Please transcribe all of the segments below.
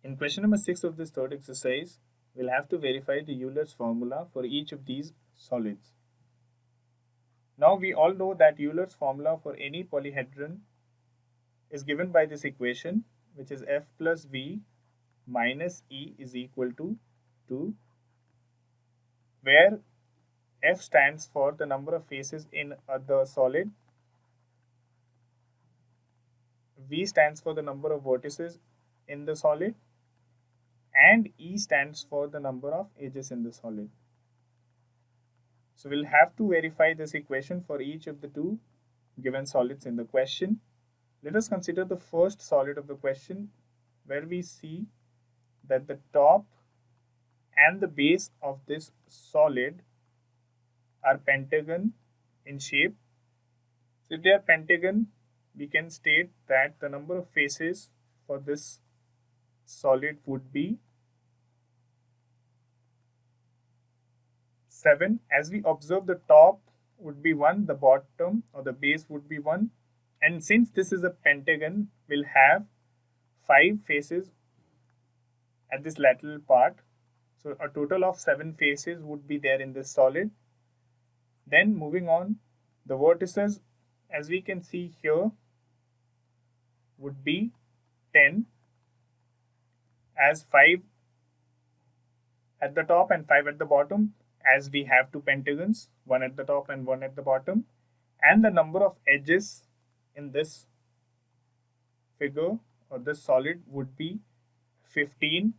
In question number 6 of this third exercise, we'll have to verify the Euler's formula for each of these solids. Now we all know that Euler's formula for any polyhedron is given by this equation, which is F plus V minus E is equal to 2, where F stands for the number of faces in the solid, V stands for the number of vertices in the solid, and E stands for the number of edges in the solid. So we'll have to verify this equation for each of the two given solids in the question. Let us consider the first solid of the question, where we see that the top and the base of this solid are pentagon in shape. So if they are pentagon, we can state that the number of faces for this solid would be 7. As we observe, the top would be 1, the bottom or the base would be 1, and since this is a pentagon, we'll have 5 faces at this lateral part. So a total of 7 faces would be there in this solid. Then moving on, the vertices, as we can see here, would be 10, as 5 at the top and 5 at the bottom, as we have two pentagons, one at the top and one at the bottom. And the number of edges in this figure or this solid would be 15,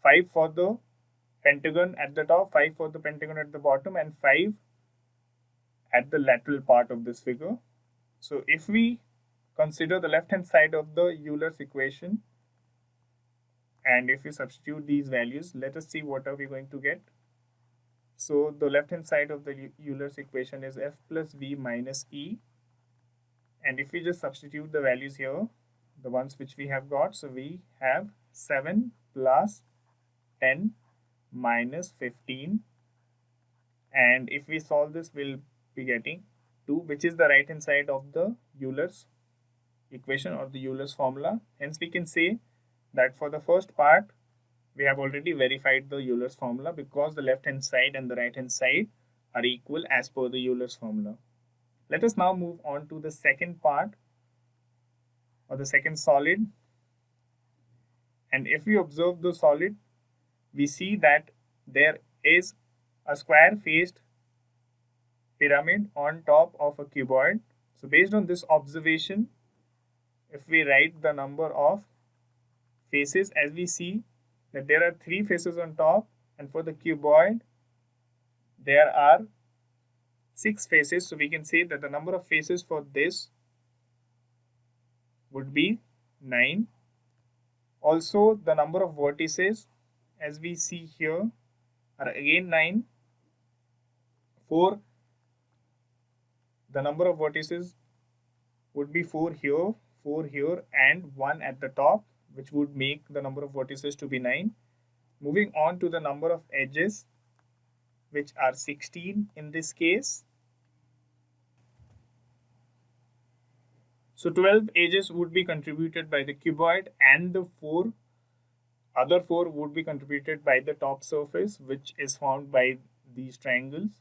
5 for the pentagon at the top, 5 for the pentagon at the bottom, and 5 at the lateral part of this figure. So if we consider the left hand side of the Euler's equation, and if we substitute these values, let us see what are we going to get. So the left hand side of the Euler's equation is F plus V minus E, and if we just substitute the values here, the ones which we have got, so we have 7 plus 10 minus 15, and if we solve this, we'll be getting 2, which is the right hand side of the Euler's equation or the Euler's formula. Hence we can say that for the first part, we have already verified the Euler's formula because the left hand side and the right hand side are equal as per the Euler's formula. Let us now move on to the second part or the second solid. And if we observe the solid, we see that there is a square faced pyramid on top of a cuboid. So based on this observation, if we write the number of faces, as we see that there are 3 faces on top, and for the cuboid there are 6 faces, so we can say that the number of faces for this would be 9. Also the number of vertices, as we see here, are again 9. For the number of vertices would be 4 here, 4 here, and 1 at the top, which would make the number of vertices to be 9. Moving on to the number of edges, which are 16 in this case. So 12 edges would be contributed by the cuboid, and the other 4 would be contributed by the top surface, which is formed by these triangles.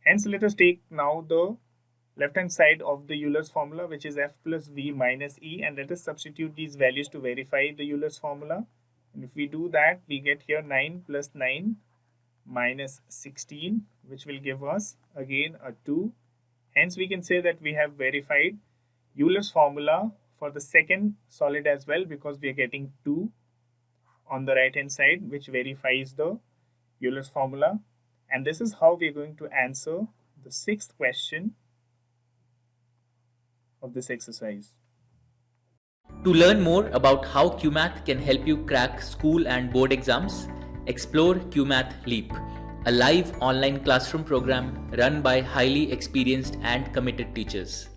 Hence let us take now the left hand side of the Euler's formula, which is F plus V minus E, and let us substitute these values to verify the Euler's formula. And if we do that, we get here 9 plus 9 minus 16, which will give us again a 2. Hence we can say that we have verified Euler's formula for the second solid as well, because we are getting 2 on the right hand side, which verifies the Euler's formula. And this is how we are going to answer the 6th question of this exercise. To learn more about how QMath can help you crack school and board exams, explore QMath Leap, a live online classroom program run by highly experienced and committed teachers.